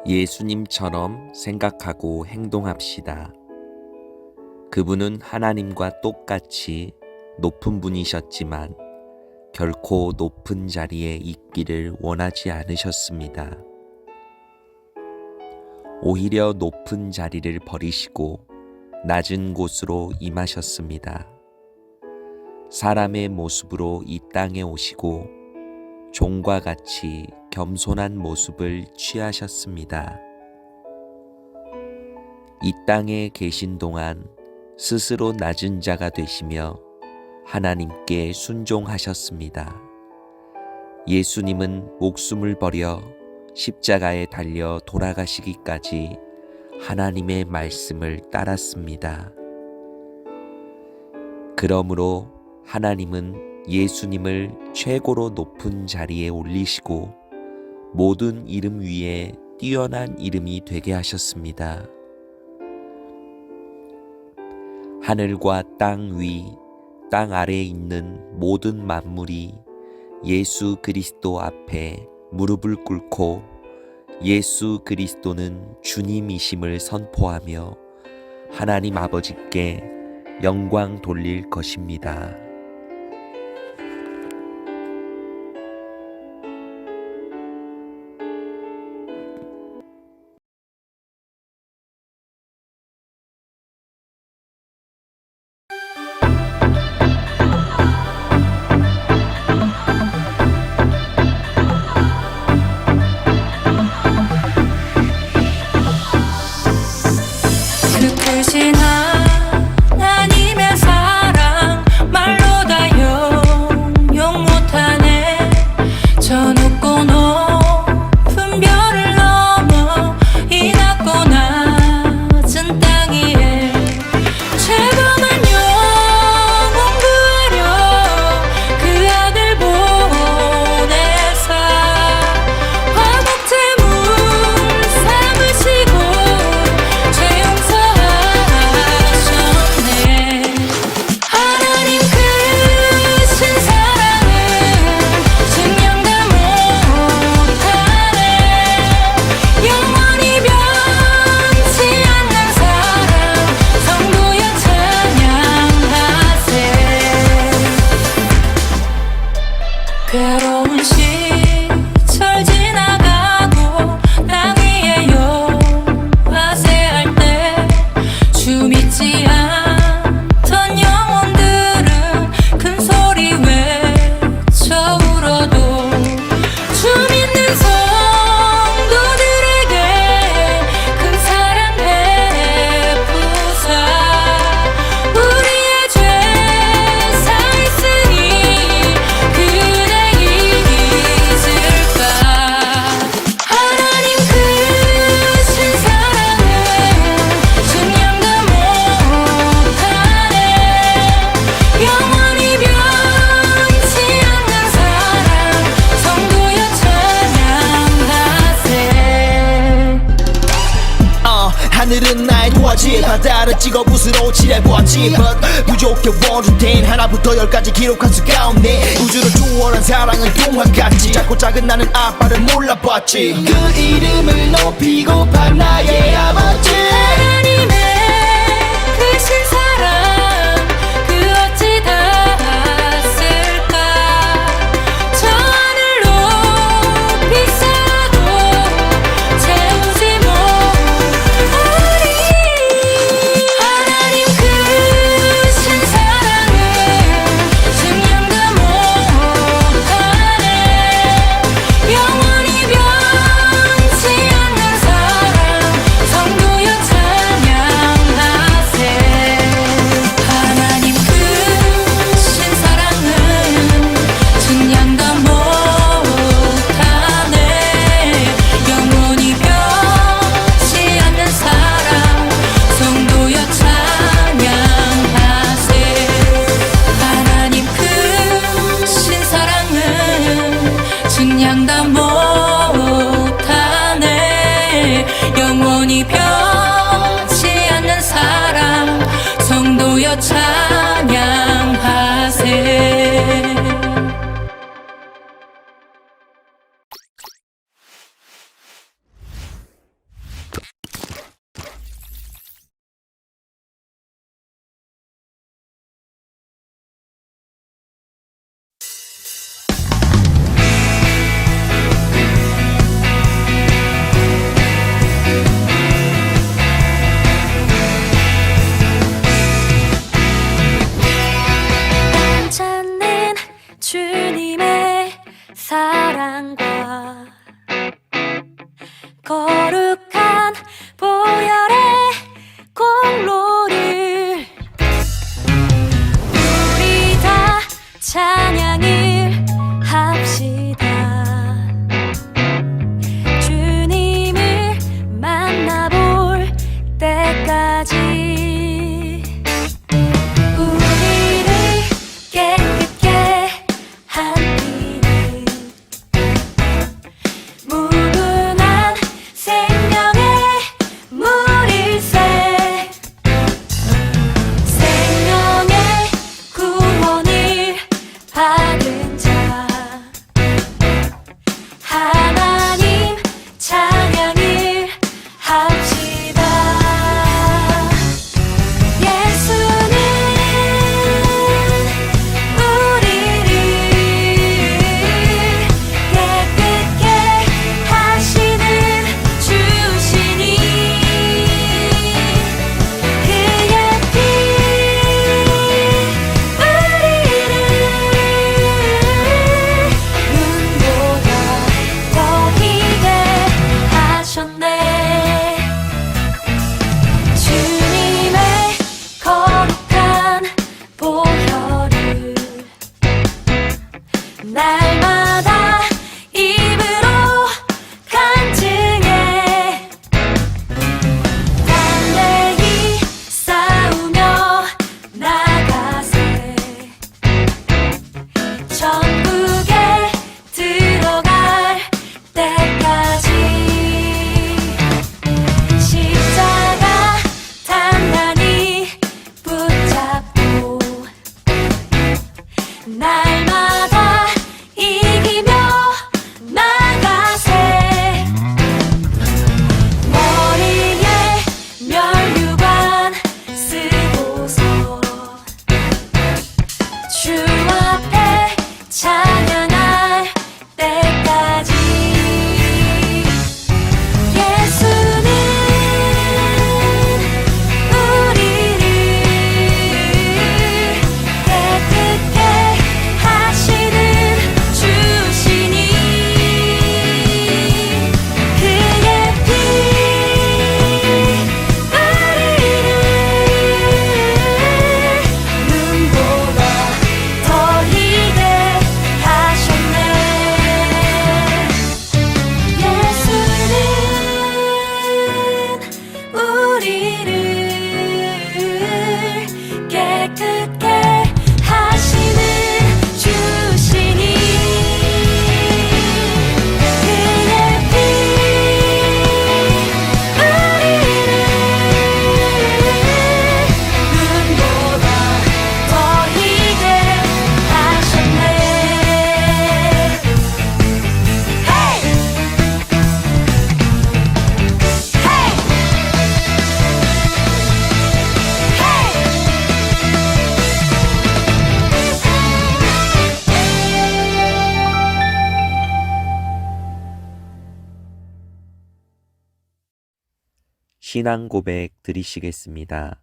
예수님처럼 생각하고 행동합시다. 그분은 하나님과 똑같이 높은 분이셨지만 결코 높은 자리에 있기를 원하지 않으셨습니다. 오히려 높은 자리를 버리시고 낮은 곳으로 임하셨습니다. 사람의 모습으로 이 땅에 오시고 종과 같이 겸손한 모습을 취하셨습니다. 이 땅에 계신 동안 스스로 낮은 자가 되시며 하나님께 순종하셨습니다. 예수님은 목숨을 버려 십자가에 달려 돌아가시기까지 하나님의 말씀을 따랐습니다. 그러므로 하나님은 예수님을 최고로 높은 자리에 올리시고 모든 이름 위에 뛰어난 이름이 되게 하셨습니다. 하늘과 땅 위, 땅 아래에 있는 모든 만물이 예수 그리스도 앞에 무릎을 꿇고 예수 그리스도는 주님이심을 선포하며 하나님 아버지께 영광 돌릴 것입니다. 크신 하나님의 사랑 말로 다 형용 못하네. 저 높고 높은 별을 넘어 이 낮고 낮은 땅 위에 죄범한 영혼 구하려 그 아들 보내사 화목 제물 삼으시고 죄 용서하셨네. 하나님 크신 사랑은 증명도 못하네. 영원히 변치 않는 사랑 성도여 찬양하세. 괴로운 시절 지나가고 땅 위에 요하세할 때 주 믿지 않던 영혼들은 큰 소리 외쳐 울어도 주 믿는 성도들에게 큰 사랑 베푸사 우리의 죄 사했으니 그대 잊을까. 하나님 크신 사랑은 증명도 못하네. 영원히 변치 않는 사랑 성도여 찬양하세. 하늘은 나의 도화지 바다를 찍어 붓으로 칠해보았지 But 부족해 원주된 하나부터 열까지 기록할 수가 없네. 우주를 초월한 사랑은 동화같이 작고 작은 나는 아빠를 몰라봤지. 그 이름을 높이고파 나의 아버지. 하나님의 크신 사랑 그 어찌 닿았을까. 저 하늘 높이 쌓아도 채우지 못하리. 하나님 크신 사랑은 증명도 못하네. 영원히 변치 않는 사랑 성도여 찬양하세. 거룩한 보혈의 공로를 우리 다 찬양을 합시다. 주님을 만나볼 때까지 우리를 깨끗게 한 피는 무궁한 생명의 물일세. 생명의 구원을 받은 자 하나님 찬양을 합시다. 예수는 우리를 깨끗게 하시는 주시니 그의 피 우리를 눈보다 더 희게 하셨네. 주님의 거룩한 보혈을 날마다 입으로 간증해 담대히 싸우며 나가세. 천국에 들어갈 때까지 십자가 단단히 붙잡고 날마다 이기며 나가세. 머리에 멸류관 쓰고서 주 앞에 찬양할 때까지 예수는 우리를 깨끗게 하시는 주시니 그의 피 우리를 눈보다 더 희게 하셨네. 예수는 우리를 깨끗게 하시는 주시니 그의 피 우리를 눈보다 더 희게 하셨네. 헤이! 헤이! 신앙 고백 드리시겠습니다.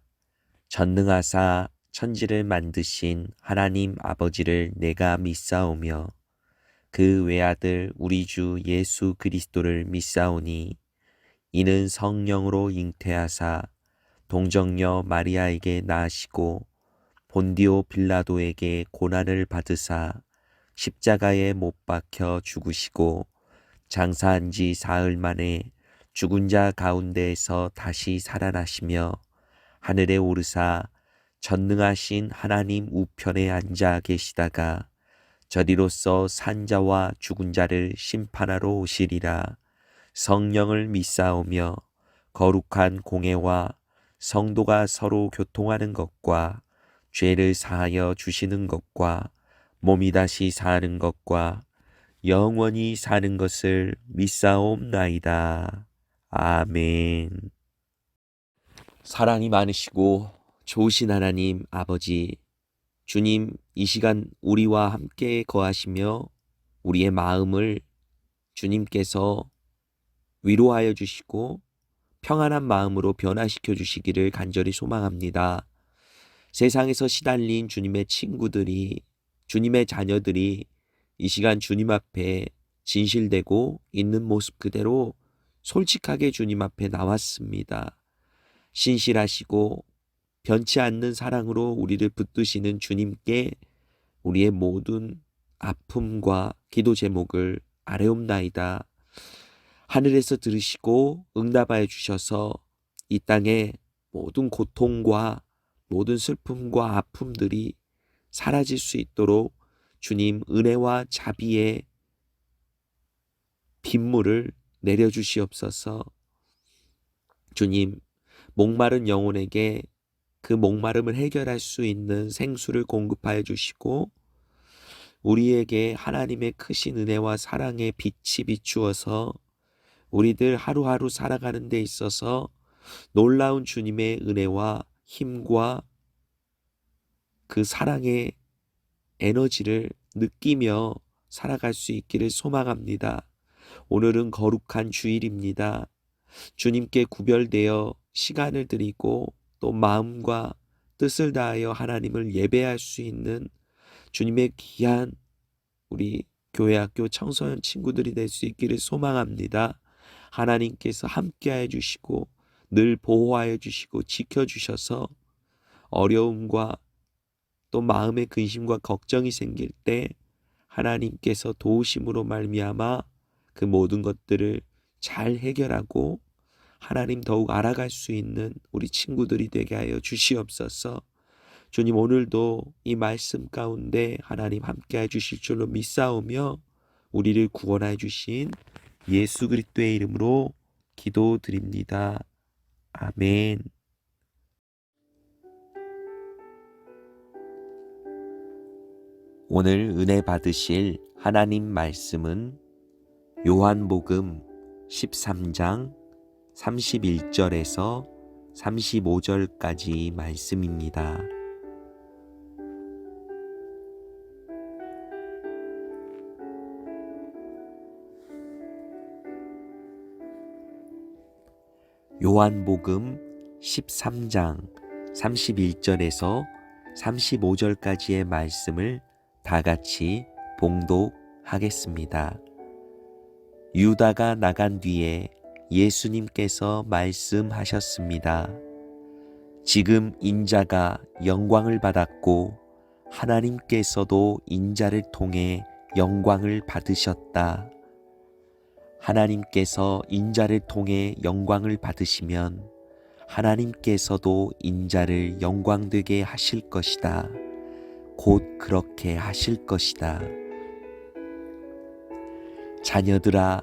전능하사 천지를 만드신 하나님 아버지를 내가 믿사오며 그 외아들 우리 주 예수 그리스도를 믿사오니 이는 성령으로 잉태하사 동정녀 마리아에게 낳으시고 본디오 빌라도에게 고난을 받으사 십자가에 못 박혀 죽으시고 장사한 지 사흘 만에 죽은 자 가운데에서 다시 살아나시며 하늘에 오르사 전능하신 하나님 우편에 앉아 계시다가 저리로서 산자와 죽은 자를 심판하러 오시리라. 성령을 믿사오며 거룩한 공회와 성도가 서로 교통하는 것과 죄를 사하여 주시는 것과 몸이 다시 사는 것과 영원히 사는 것을 믿사옵나이다. 아멘. 사랑이 많으시고 좋으신 하나님 아버지, 주님 이 시간 우리와 함께 거하시며 우리의 마음을 주님께서 위로하여 주시고 평안한 마음으로 변화시켜 주시기를 간절히 소망합니다. 세상에서 시달린 주님의 친구들이, 주님의 자녀들이 이 시간 주님 앞에 진실되고 있는 모습 그대로 솔직하게 주님 앞에 나왔습니다. 신실하시고 변치 않는 사랑으로 우리를 붙드시는 주님께 우리의 모든 아픔과 기도 제목을 아뢰옵나이다. 하늘에서 들으시고 응답하여 주셔서 이 땅의 모든 고통과 모든 슬픔과 아픔들이 사라질 수 있도록 주님 은혜와 자비의 빗물을 내려주시옵소서. 주님, 목마른 영혼에게 그 목마름을 해결할 수 있는 생수를 공급하여 주시고 우리에게 하나님의 크신 은혜와 사랑의 빛이 비추어서 우리들 하루하루 살아가는 데 있어서 놀라운 주님의 은혜와 힘과 그 사랑의 에너지를 느끼며 살아갈 수 있기를 소망합니다. 오늘은 거룩한 주일입니다. 주님께 구별되어 시간을 드리고 또 마음과 뜻을 다하여 하나님을 예배할 수 있는 주님의 귀한 우리 교회학교 청소년 친구들이 될 수 있기를 소망합니다. 하나님께서 함께하여 주시고 늘 보호하여 주시고 지켜주셔서 어려움과 또 마음의 근심과 걱정이 생길 때 하나님께서 도우심으로 말미암아 그 모든 것들을 잘 해결하고 하나님 더욱 알아갈 수 있는 우리 친구들이 되게 하여 주시옵소서. 주님, 오늘도 이 말씀 가운데 하나님 함께해 주실 줄로 믿사오며 우리를 구원해 주신 예수 그리스도의 이름으로 기도드립니다. 아멘. 오늘 은혜 받으실 하나님 말씀은 요한복음 13장 31절에서 35절까지 말씀입니다. 요한복음 13장 31절에서 35절까지의 말씀을 다 같이 봉독하겠습니다. 유다가 나간 뒤에 예수님께서 말씀하셨습니다. 지금 인자가 영광을 받았고 하나님께서도 인자를 통해 영광을 받으셨다. 하나님께서 인자를 통해 영광을 받으시면 하나님께서도 인자를 영광되게 하실 것이다. 곧 그렇게 하실 것이다. 자녀들아,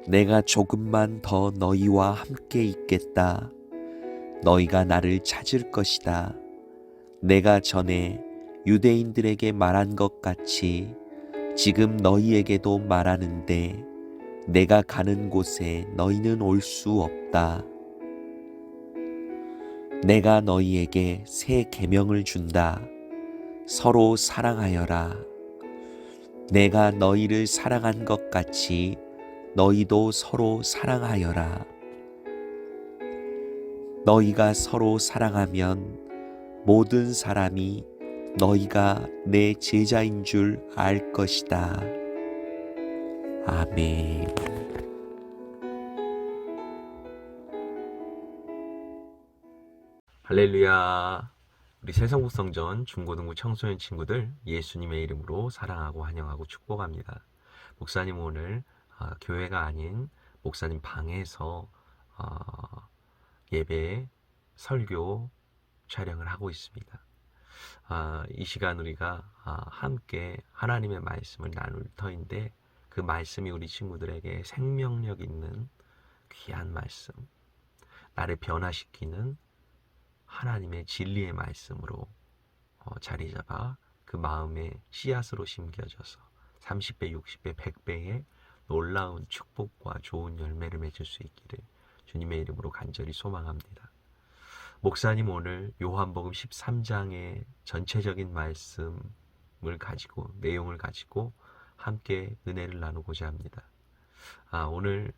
내가 조금만 더 너희와 함께 있겠다. 너희가 나를 찾을 것이다. 내가 전에 유대인들에게 말한 것 같이 지금 너희에게도 말하는데 내가 가는 곳에 너희는 올 수 없다. 내가 너희에게 새 계명을 준다. 서로 사랑하여라. 내가 너희를 사랑한 것 같이 너희도 서로 사랑하여라. 너희가 서로 사랑하면 모든 사람이 너희가 내 제자인 줄 알 것이다. 아멘. 할렐루야. 우리 세성국성전 중고등부 청소년 친구들 예수님의 이름으로 사랑하고 환영하고 축복합니다. 목사님 오늘 교회가 아닌 목사님 방에서 예배 설교 촬영을 하고 있습니다. 이 시간 우리가 함께 하나님의 말씀을 나눌 터인데 그 말씀이 우리 친구들에게 생명력 있는 귀한 말씀, 나를 변화시키는 하나님의 진리의 말씀으로 자리 잡아 그 마음에 씨앗으로 심겨져서 30배, 60배, 100배의 놀라운 축복과 좋은 열매를 맺을 수 있기를 주님의 이름으로 간절히 소망합니다. 목사님 오늘 요한복음 13장의 전체적인 말씀을 가지고 내용을 가지고 함께 은혜를 나누고자 합니다. 오늘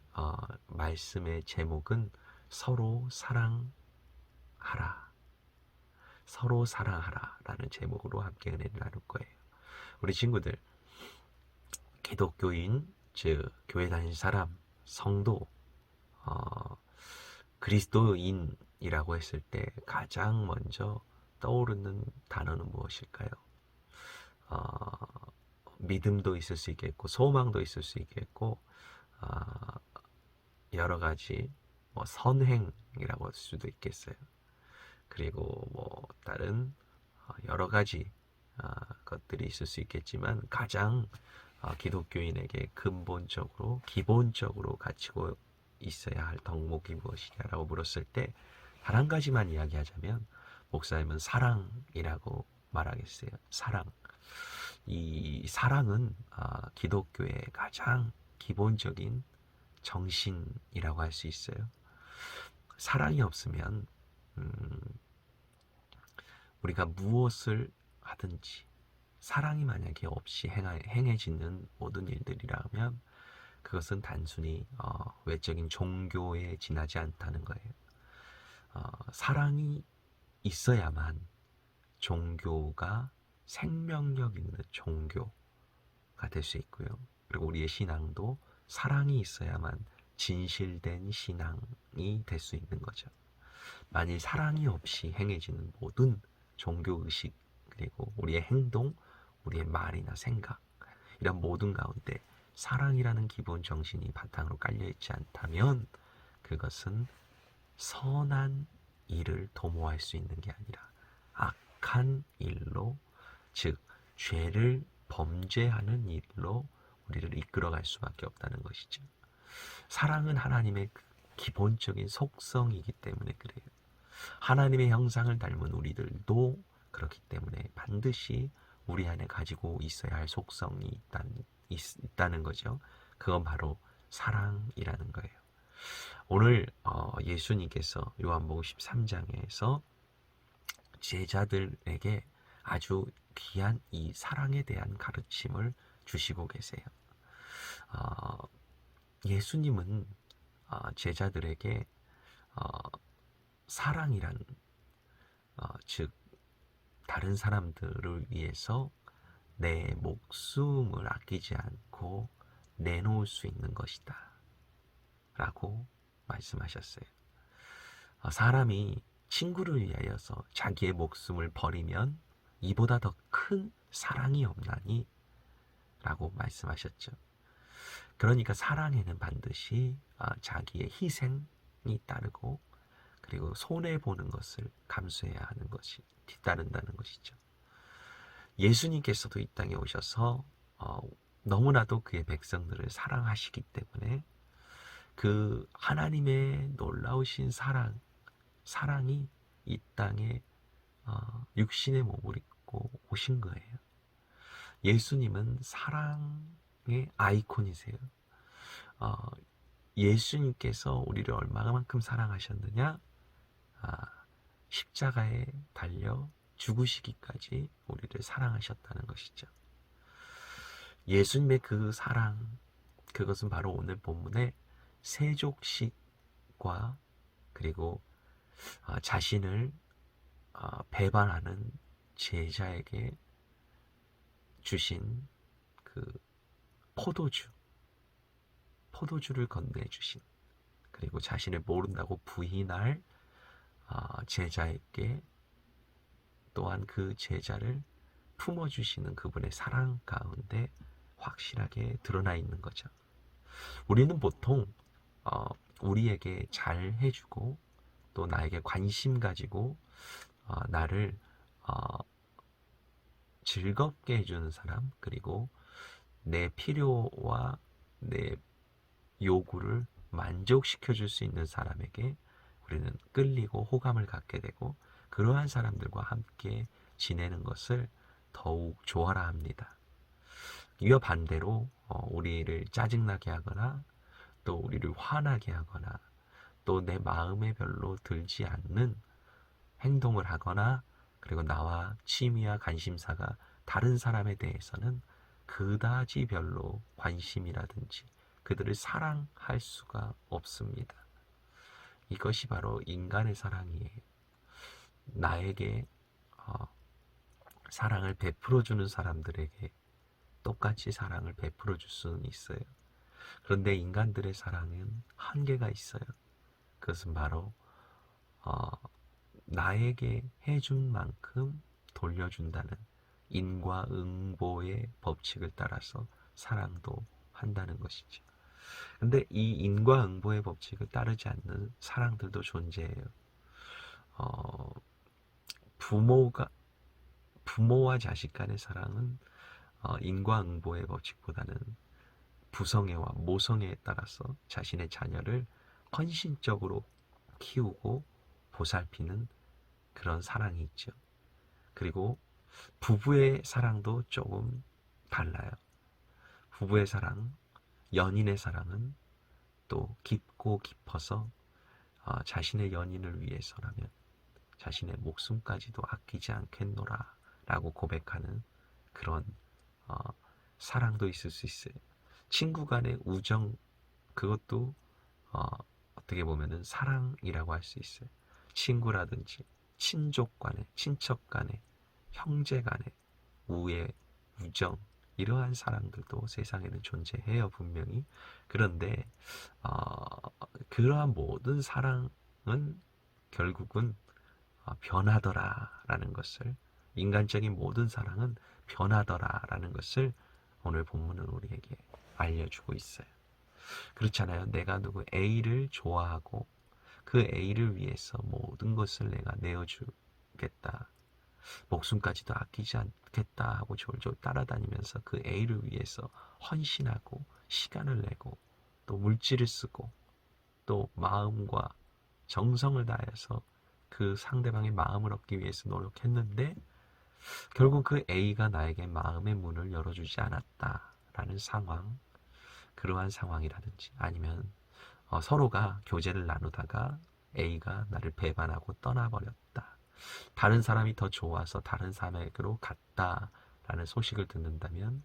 말씀의 제목은 서로 사랑하라. 서로 사랑하라 라는 제목으로 함께 은혜를 나눌 거예요. 우리 친구들, 기독교인 즉 교회 다니는 사람, 성도 그리스도인이라고 했을 때 가장 먼저 떠오르는 단어는 무엇일까요? 믿음도 있을 수 있겠고 소망도 있을 수 있겠고 여러 가지 선행이라고 할 수도 있겠어요. 그리고 다른 여러 가지 것들이 있을 수 있겠지만 가장 기독교인에게 근본적으로 기본적으로 갖추고 있어야 할 덕목이 무엇이냐라고 물었을 때 단 한 가지만 이야기하자면 목사님은 사랑이라고 말하겠어요. 사랑. 이 사랑은 기독교의 가장 기본적인 정신이라고 할 수 있어요. 사랑이 없으면 우리가 무엇을 하든지 사랑이 만약에 없이 행해지는 모든 일들이라면 그것은 단순히 외적인 종교에 지나지 않다는 거예요. 사랑이 있어야만 종교가 생명력 있는 종교가 될 수 있고요. 그리고 우리의 신앙도 사랑이 있어야만 진실된 신앙이 될 수 있는 거죠. 만일 사랑이 없이 행해지는 모든 종교의식 그리고 우리의 행동, 우리의 말이나 생각 이런 모든 가운데 사랑이라는 기본 정신이 바탕으로 깔려있지 않다면 그것은 선한 일을 도모할 수 있는 게 아니라 악한 일로, 즉 죄를 범죄하는 일로 우리를 이끌어갈 수밖에 없다는 것이죠. 사랑은 하나님의 기본적인 속성이기 때문에 그래요. 하나님의 형상을 닮은 우리들도 그렇기 때문에 반드시 우리 안에 가지고 있어야 할 속성이 있다는 거죠. 그건 바로 사랑이라는 거예요. 오늘 예수님께서 요한복음 13장에서 제자들에게 아주 귀한 이 사랑에 대한 가르침을 주시고 계세요. 예수님은 제자들에게 사랑이란 즉 다른 사람들을 위해서 내 목숨을 아끼지 않고 내놓을 수 있는 것이다 라고 말씀하셨어요. 사람이 친구를 위하여서 자기의 목숨을 버리면 이보다 더 큰 사랑이 없나니 라고 말씀하셨죠. 그러니까 사랑에는 반드시 자기의 희생이 따르고 그리고 손해보는 것을 감수해야 하는 것이 뒤따른다는 것이죠. 예수님께서도 이 땅에 오셔서 너무나도 그의 백성들을 사랑하시기 때문에 그 하나님의 놀라우신 사랑이 이 땅에 육신의 몸을 입고 오신 거예요. 예수님은 사랑의 아이콘이세요. 예수님께서 우리를 얼마만큼 사랑하셨느냐? 십자가에 달려 죽으시기까지 우리를 사랑하셨다는 것이죠. 예수님의 그 사랑, 그것은 바로 오늘 본문의 세족식과 그리고 자신을 배반하는 제자에게 주신 그 포도주를 건네주신, 그리고 자신을 모른다고 부인할 제자에게 또한 그 제자를 품어주시는 그분의 사랑 가운데 확실하게 드러나 있는 거죠. 우리는 보통 우리에게 잘 해주고 또 나에게 관심 가지고 나를 즐겁게 해주는 사람, 그리고 내 필요와 내 요구를 만족시켜 줄 수 있는 사람에게 우리는 끌리고 호감을 갖게 되고 그러한 사람들과 함께 지내는 것을 더욱 좋아라 합니다. 이와 반대로 우리를 짜증나게 하거나 또 우리를 화나게 하거나 또 내 마음에 별로 들지 않는 행동을 하거나 그리고 나와 취미와 관심사가 다른 사람에 대해서는 그다지 별로 관심이라든지 그들을 사랑할 수가 없습니다. 이것이 바로 인간의 사랑이에요. 나에게 사랑을 베풀어주는 사람들에게 똑같이 사랑을 베풀어줄 수는 있어요. 그런데 인간들의 사랑은 한계가 있어요. 그것은 바로 나에게 해준 만큼 돌려준다는 인과응보의 법칙을 따라서 사랑도 한다는 것이죠. 근데 이 인과응보의 법칙을 따르지 않는 사랑들도 존재해요. 부모와 자식 간의 사랑은 인과응보의 법칙보다는 부성애와 모성애에 따라서 자신의 자녀를 헌신적으로 키우고 보살피는 그런 사랑이 있죠. 그리고 부부의 사랑도 조금 달라요. 부부의 사랑, 연인의 사랑은 또 깊고 깊어서 자신의 연인을 위해서라면 자신의 목숨까지도 아끼지 않겠노라 라고 고백하는 그런 사랑도 있을 수 있어요. 친구 간의 우정, 그것도 어떻게 보면은 사랑이라고 할 수 있어요. 친구라든지 친족 간의, 친척 간의, 형제 간의 우애, 우정, 이러한 사랑들도 세상에는 존재해요, 분명히. 그런데 그러한 모든 사랑은 결국은 변하더라라는 것을, 인간적인 모든 사랑은 변하더라라는 것을 오늘 본문은 우리에게 알려주고 있어요. 그렇잖아요. 내가 누구 A를 좋아하고 그 A를 위해서 모든 것을 내가 내어주겠다, 목숨까지도 아끼지 않겠다 하고 졸졸 따라다니면서 그 A를 위해서 헌신하고 시간을 내고 또 물질을 쓰고 또 마음과 정성을 다해서 그 상대방의 마음을 얻기 위해서 노력했는데 결국 그 A가 나에게 마음의 문을 열어주지 않았다라는 상황, 그러한 상황이라든지 아니면 서로가 교제를 나누다가 A가 나를 배반하고 떠나버렸다, 다른 사람이 더 좋아서 다른 사람에게로 갔다라는 소식을 듣는다면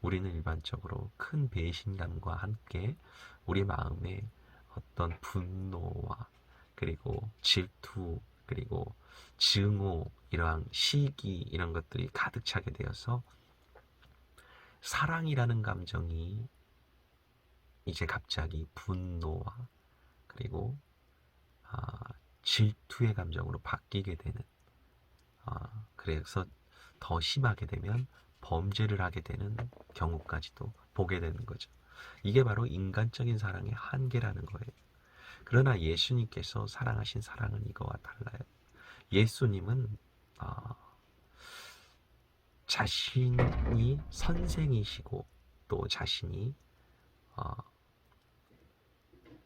우리는 일반적으로 큰 배신감과 함께 우리 마음에 어떤 분노와 그리고 질투 그리고 증오, 이러한 시기, 이런 것들이 가득 차게 되어서 사랑이라는 감정이 이제 갑자기 분노와 그리고 질투의 감정으로 바뀌게 되는, 그래서 더 심하게 되면 범죄를 하게 되는 경우까지도 보게 되는 거죠. 이게 바로 인간적인 사랑의 한계라는 거예요. 그러나 예수님께서 사랑하신 사랑은 이거와 달라요. 예수님은 자신이 선생이시고 또 자신이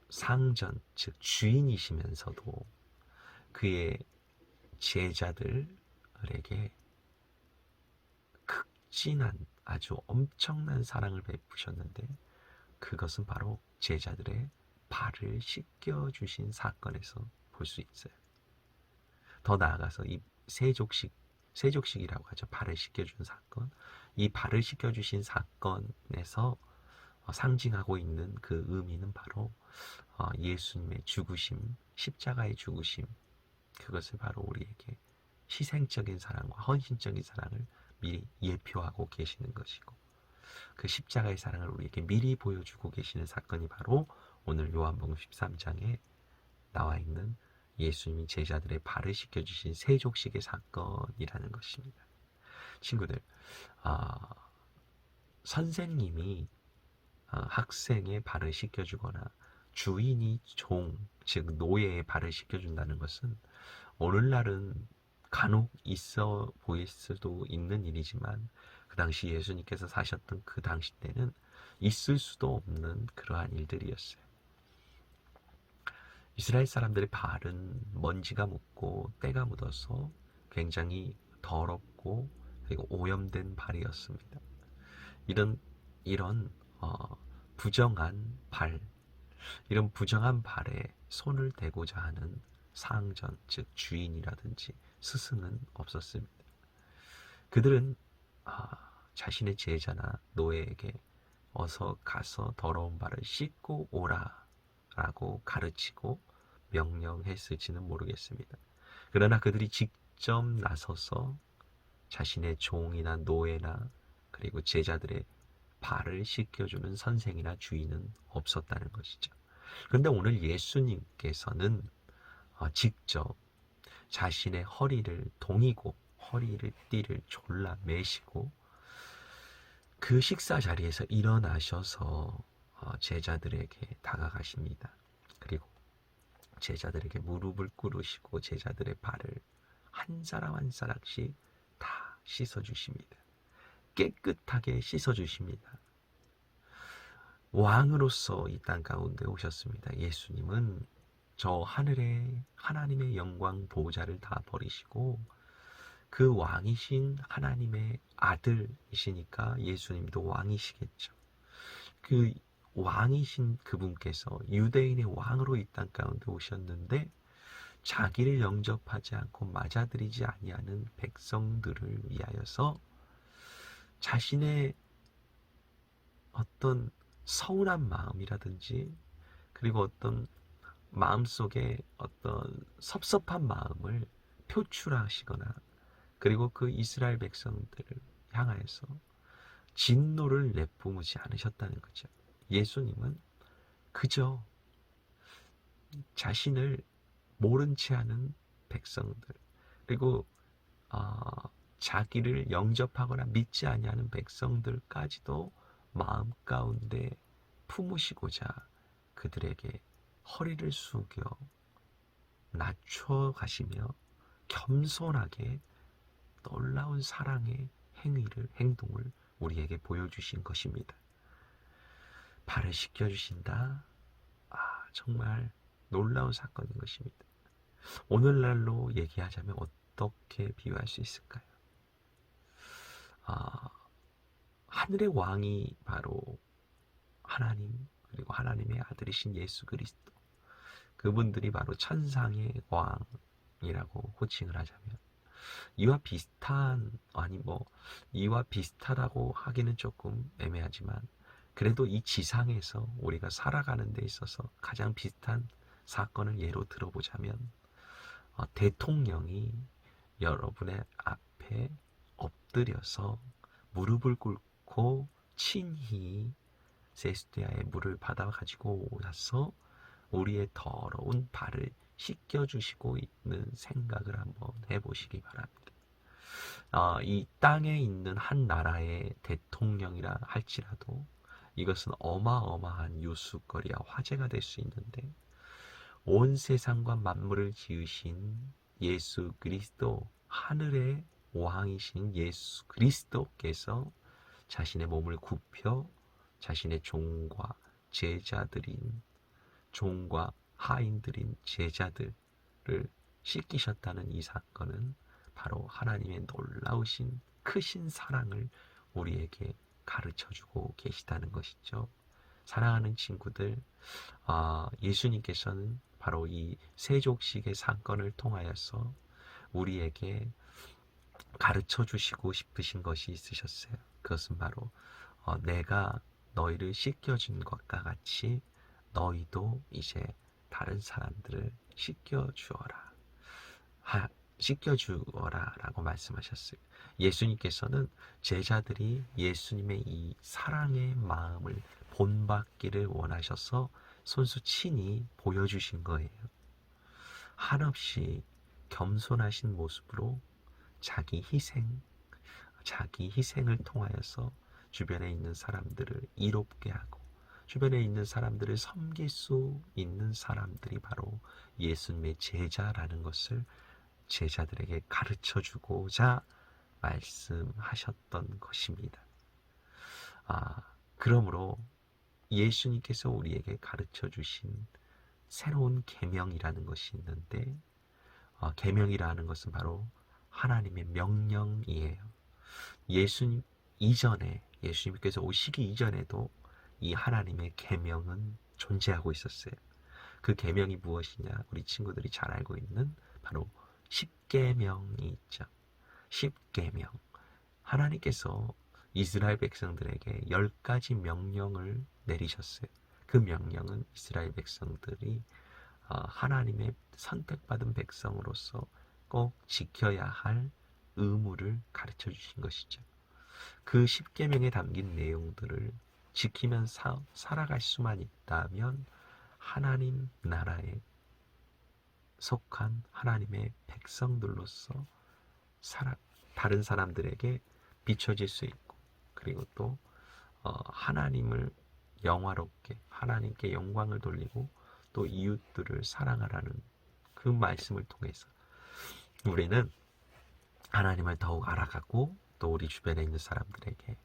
상전, 즉 주인이시면서도 그의 제자들에게 극진한 아주 엄청난 사랑을 베푸셨는데 그것은 바로 제자들의 발을 씻겨주신 사건에서 볼 수 있어요. 더 나아가서 이 세족식이라고 하죠. 발을 씻겨준 사건. 이 발을 씻겨주신 사건에서 상징하고 있는 그 의미는 바로 예수님의 죽으심, 십자가의 죽으심, 그것을 바로 우리에게 희생적인 사랑과 헌신적인 사랑을 미리 예표하고 계시는 것이고, 그 십자가의 사랑을 우리에게 미리 보여주고 계시는 사건이 바로 오늘 요한복음 13장에 나와 있는 예수님이 제자들의 발을 씻겨주신 세족식의 사건이라는 것입니다. 친구들, 선생님이 학생의 발을 씻겨주거나 주인이 즉 노예의 발을 씻겨준다는 것은 오늘날은 간혹 있어 보일 수도 있는 일이지만 그 당시 예수님께서 사셨던 그 당시 때는 있을 수도 없는 그러한 일들이었어요. 이스라엘 사람들의 발은 먼지가 묻고 때가 묻어서 굉장히 더럽고 그리고 오염된 발이었습니다. 이런 부정한 발, 이런 부정한 발에 손을 대고자 하는 상전, 즉 주인이라든지 스승은 없었습니다. 그들은 자신의 제자나 노예에게 어서 가서 더러운 발을 씻고 오라 라고 가르치고 명령했을지는 모르겠습니다. 그러나 그들이 직접 나서서 자신의 종이나 노예나 그리고 제자들의 발을 씻겨주는 선생이나 주인은 없었다는 것이죠. 그런데 오늘 예수님께서는 직접 자신의 허리를 동이고 허리를 띠를 졸라 매시고 그 식사 자리에서 일어나셔서 제자들에게 다가가십니다. 그리고 제자들에게 무릎을 꿇으시고 제자들의 발을 한 사람 한 사람씩 다 씻어주십니다. 깨끗하게 씻어주십니다. 왕으로서 이 땅 가운데 오셨습니다. 예수님은 저 하늘에 하나님의 영광 보좌를 다 버리시고 그 왕이신 하나님의 아들이시니까 예수님도 왕이시겠죠. 그 왕이신 그분께서 유대인의 왕으로 이 땅 가운데 오셨는데 자기를 영접하지 않고 맞아들이지 아니하는 백성들을 위하여서 자신의 어떤 서운한 마음이라든지 그리고 어떤 마음속에 어떤 섭섭한 마음을 표출하시거나 그리고 그 이스라엘 백성들을 향하여서 진노를 내뿜지 않으셨다는 거죠. 예수님은 그저 자신을 모른 채 하는 백성들 그리고 자기를 영접하거나 믿지 아니하는 백성들까지도 마음 가운데 품으시고자 그들에게 허리를 숙여 낮춰 가시며 겸손하게 놀라운 사랑의 행동을 우리에게 보여주신 것입니다. 발을 씻겨주신다. 정말 놀라운 사건인 것입니다. 오늘날로 얘기하자면 어떻게 비유할 수 있을까요? 하늘의 왕이 바로 하나님 그리고 하나님의 아들이신 예수 그리스도 그분들이 바로 천상의 왕이라고 호칭을 하자면 이와 비슷한 이와 비슷하다고 하기는 조금 애매하지만 그래도 이 지상에서 우리가 살아가는 데 있어서 가장 비슷한 사건을 예로 들어보자면 대통령이 여러분의 앞에 엎드려서 무릎을 꿇고 친히 세스티아의 물을 받아가지고 오셔서 우리의 더러운 발을 씻겨주시고 있는 생각을 한번 해보시기 바랍니다. 이 땅에 있는 한 나라의 대통령이라 할지라도 이것은 어마어마한 뉴스거리와 화제가 될 수 있는데 온 세상과 만물을 지으신 예수 그리스도 하늘의 왕이신 예수 그리스도께서 자신의 몸을 굽혀 자신의 종과 하인들인 제자들을 씻기셨다는 이 사건은 바로 하나님의 놀라우신 크신 사랑을 우리에게 가르쳐주고 계시다는 것이죠. 사랑하는 친구들, 예수님께서는 바로 이 세족식의 사건을 통하여서 우리에게 가르쳐 주시고 싶으신 것이 있으셨어요. 그것은 바로 내가 너희를 씻겨준 것과 같이 너희도 이제 다른 사람들을 씻겨주어라 라고 말씀하셨어요. 예수님께서는 제자들이 예수님의 이 사랑의 마음을 본받기를 원하셔서 손수 친히 보여주신 거예요. 한없이 겸손하신 모습으로 자기 희생을 통하여서 주변에 있는 사람들을 이롭게 하고 주변에 있는 사람들을 섬길 수 있는 사람들이 바로 예수님의 제자라는 것을 제자들에게 가르쳐주고자 말씀하셨던 것입니다. 그러므로 예수님께서 우리에게 가르쳐주신 새로운 계명이라는 것이 있는데 계명이라는 것은 바로 하나님의 명령이에요. 예수님께서 오시기 이전에도 이 하나님의 계명은 존재하고 있었어요. 그 계명이 무엇이냐? 우리 친구들이 잘 알고 있는 바로 십계명이 있죠. 십계명. 하나님께서 이스라엘 백성들에게 10가지 명령을 내리셨어요. 그 명령은 이스라엘 백성들이 하나님의 선택받은 백성으로서 꼭 지켜야 할 의무를 가르쳐 주신 것이죠. 그 10계명에 담긴 내용들을 지키면서 살아갈 수만 있다면 하나님 나라에 속한 하나님의 백성들로서 다른 사람들에게 비춰질 수 있고, 그리고 또 하나님을 영화롭게 하나님께 영광을 돌리고 또 이웃들을 사랑하라는 그 말씀을 통해서 우리는 하나님을 더욱 알아가고 또 우리 주변에 있는 사람들에게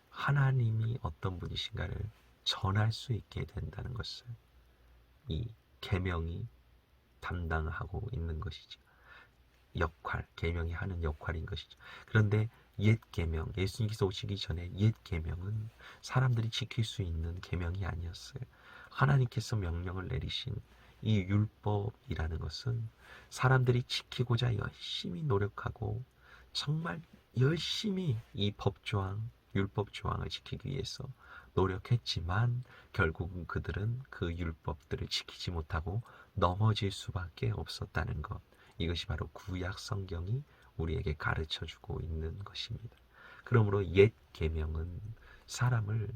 하나님이 어떤 분이신가를 전할 수 있게 된다는 것을 이 계명이 담당하고 있는 것이죠. 계명이 하는 역할인 것이죠. 그런데 옛 계명, 예수님께서 오시기 전에 옛 계명은 사람들이 지킬 수 있는 계명이 아니었어요. 하나님께서 명령을 내리신 이 율법이라는 것은 사람들이 지키고자 열심히 노력하고 정말 열심히 이 율법 조항을 지키기 위해서 노력했지만 결국은 그들은 그 율법들을 지키지 못하고 넘어질 수밖에 없었다는 것. 이것이 바로 구약 성경이 우리에게 가르쳐주고 있는 것입니다. 그러므로 옛 계명은 사람을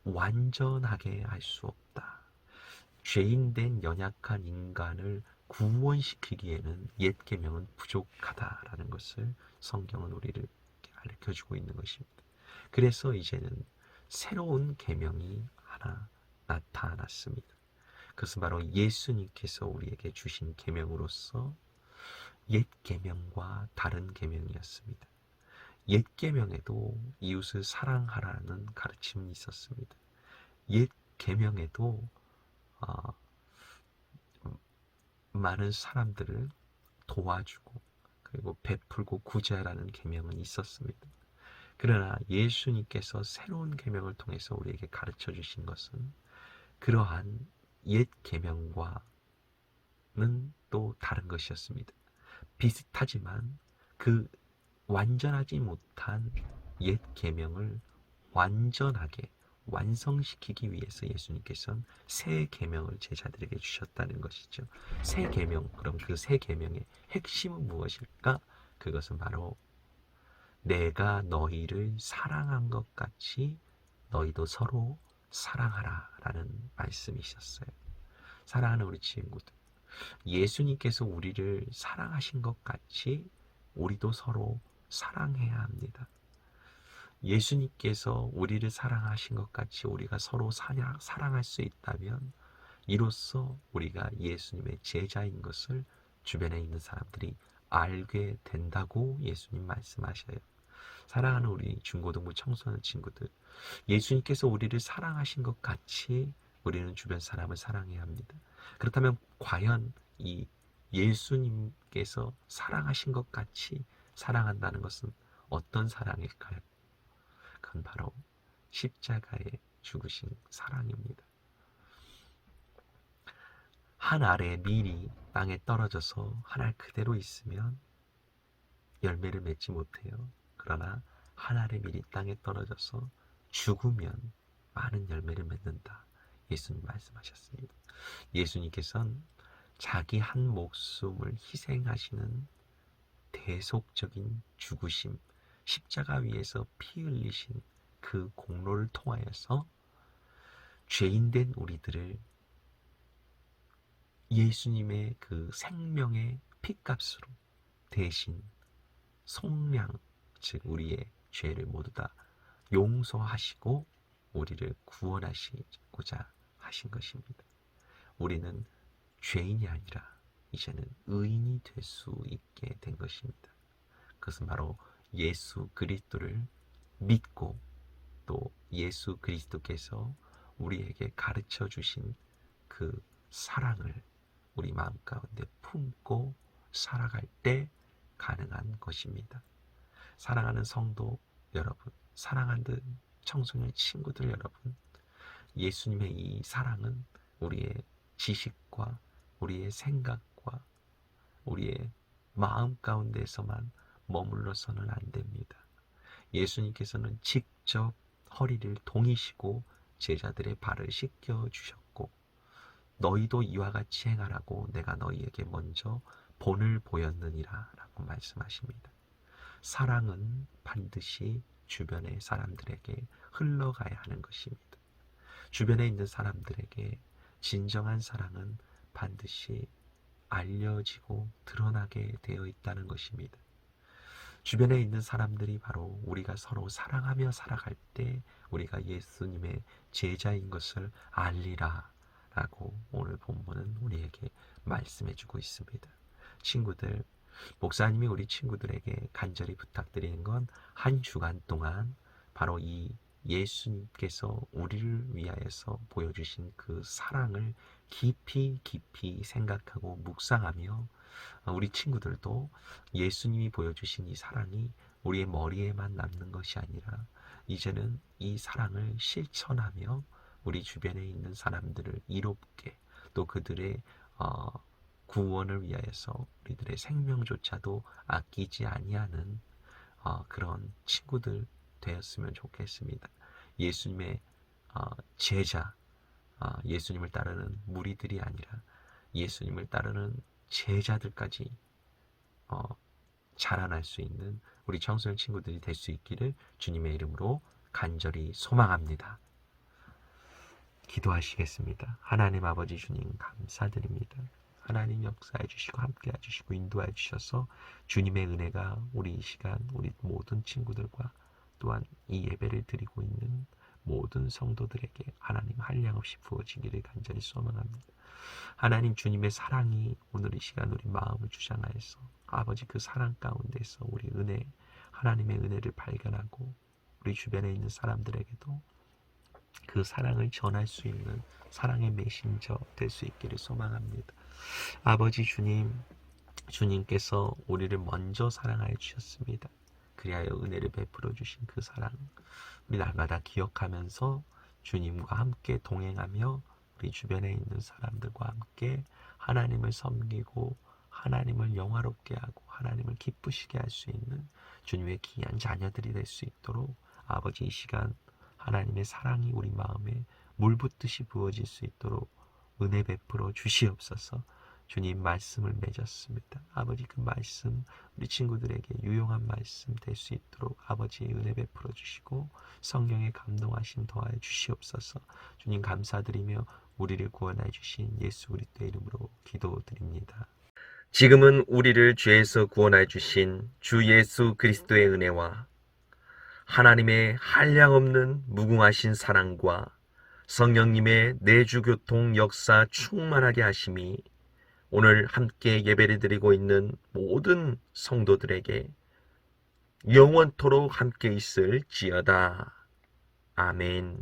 완전하게 할 수 없다. 죄인된 연약한 인간을 구원시키기에는 옛 계명은 부족하다라는 것을 성경은 우리를 가르쳐주고 있는 것입니다. 그래서 이제는 새로운 계명이 하나 나타났습니다. 그것은 바로 예수님께서 우리에게 주신 계명으로서 옛 계명과 다른 계명이었습니다. 옛 계명에도 이웃을 사랑하라는 가르침이 있었습니다. 옛 계명에도 많은 사람들을 도와주고 그리고 베풀고 구제하라는 계명은 있었습니다. 그러나 예수님께서 새로운 계명을 통해서 우리에게 가르쳐 주신 것은 그러한 옛 계명과는 또 다른 것이었습니다. 비슷하지만 그 완전하지 못한 옛 계명을 완전하게 완성시키기 위해서 예수님께서는 새 계명을 제자들에게 주셨다는 것이죠. 새 계명, 그럼 그 새 계명의 핵심은 무엇일까? 그것은 바로 내가 너희를 사랑한 것 같이 너희도 서로 사랑하라 라는 말씀이셨어요. 사랑하는 우리 친구들, 예수님께서 우리를 사랑하신 것 같이 우리도 서로 사랑해야 합니다. 예수님께서 우리를 사랑하신 것 같이 우리가 서로 사랑할 수 있다면 이로써 우리가 예수님의 제자인 것을 주변에 있는 사람들이 알게 된다고 예수님 말씀하셔요. 사랑하는 우리 중고등부 청소년 친구들, 예수님께서 우리를 사랑하신 것 같이 우리는 주변 사람을 사랑해야 합니다. 그렇다면 과연 이 예수님께서 사랑하신 것 같이 사랑한다는 것은 어떤 사랑일까요? 그건 바로 십자가에 죽으신 사랑입니다. 한 알의 밀이 땅에 떨어져서 한 알 그대로 있으면 열매를 맺지 못해요. 그러나 한 알의 밀이 땅에 떨어져서 죽으면 많은 열매를 맺는다. 예수님 말씀하셨습니다. 예수님께서는 자기 한 목숨을 희생하시는 대속적인 죽으심, 십자가 위에서 피 흘리신 그 공로를 통하여서 죄인된 우리들을 예수님의 그 생명의 피값으로 대신 속량, 즉 우리의 죄를 모두 다 용서하시고 우리를 구원하시고자 하신 것입니다. 우리는 죄인이 아니라 이제는 의인이 될 수 있게 된 것입니다. 그것은 바로 예수 그리스도를 믿고 또 예수 그리스도께서 우리에게 가르쳐 주신 그 사랑을 우리 마음 가운데 품고 살아갈 때 가능한 것입니다. 사랑하는 성도 여러분, 사랑하는 청소년 친구들 여러분, 예수님의 이 사랑은 우리의 지식과 우리의 생각과 우리의 마음 가운데서만 머물러서는 안 됩니다. 예수님께서는 직접 허리를 동이시고 제자들의 발을 씻겨 주셨고 너희도 이와 같이 행하라고 내가 너희에게 먼저 본을 보였느니라 라고 말씀하십니다. 사랑은 반드시 주변의 사람들에게 흘러가야 하는 것입니다. 주변에 있는 사람들에게 진정한 사랑은 반드시 알려지고 드러나게 되어 있다는 것입니다. 주변에 있는 사람들이 바로 우리가 서로 사랑하며 살아갈 때 우리가 예수님의 제자인 것을 알리라 라고 오늘 본문은 우리에게 말씀해 주고 있습니다. 친구들, 목사님이 우리 친구들에게 간절히 부탁드리는 건 한 주간 동안 바로 이 예수님께서 우리를 위하여서 보여주신 그 사랑을 깊이 생각하고 묵상하며 우리 친구들도 예수님이 보여주신 이 사랑이 우리의 머리에만 남는 것이 아니라 이제는 이 사랑을 실천하며 우리 주변에 있는 사람들을 이롭게 또 그들의 구원을 위하여서 우리들의 생명조차도 아끼지 아니하는 그런 친구들 되었으면 좋겠습니다. 예수님의 제자, 예수님을 따르는 무리들이 아니라 예수님을 따르는 제자들까지 자라날 수 있는 우리 청소년 친구들이 될 수 있기를 주님의 이름으로 간절히 소망합니다. 기도하시겠습니다. 하나님 아버지 주님 감사드립니다. 하나님 역사해 주시고 함께해 주시고 인도해 주셔서 주님의 은혜가 우리 이 시간 우리 모든 친구들과 또한 이 예배를 드리고 있는 모든 성도들에게 하나님 한량없이 부어지기를 간절히 소망합니다. 하나님 주님의 사랑이 오늘 이 시간 우리 마음을 주장하여서 아버지 그 사랑 가운데서 우리 은혜 하나님의 은혜를 발견하고 우리 주변에 있는 사람들에게도 그 사랑을 전할 수 있는 사랑의 메신저 될 수 있기를 소망합니다. 아버지 주님, 주님께서 우리를 먼저 사랑하여 주셨습니다. 그리하여 은혜를 베풀어 주신 그 사랑 우리 날마다 기억하면서 주님과 함께 동행하며 우리 주변에 있는 사람들과 함께 하나님을 섬기고 하나님을 영화롭게 하고 하나님을 기쁘시게 할 수 있는 주님의 귀한 자녀들이 될 수 있도록 아버지 이 시간 하나님의 사랑이 우리 마음에 물붓듯이 부어질 수 있도록 은혜 베풀어 주시옵소서. 주님 말씀을 맺었습니다. 아버지 그 말씀 우리 친구들에게 유용한 말씀 될 수 있도록 아버지 은혜 베풀어 주시고 성령의 감동하심 더하여 주시옵소서. 주님 감사드리며 우리를 구원해 주신 예수 그리스도의 이름으로 기도드립니다. 지금은 우리를 죄에서 구원해 주신 주 예수 그리스도의 은혜와 하나님의 한량없는 무궁하신 사랑과 성령님의 내주교통 역사 충만하게 하심이 오늘 함께 예배를 드리고 있는 모든 성도들에게 영원토록 함께 있을지어다. 아멘.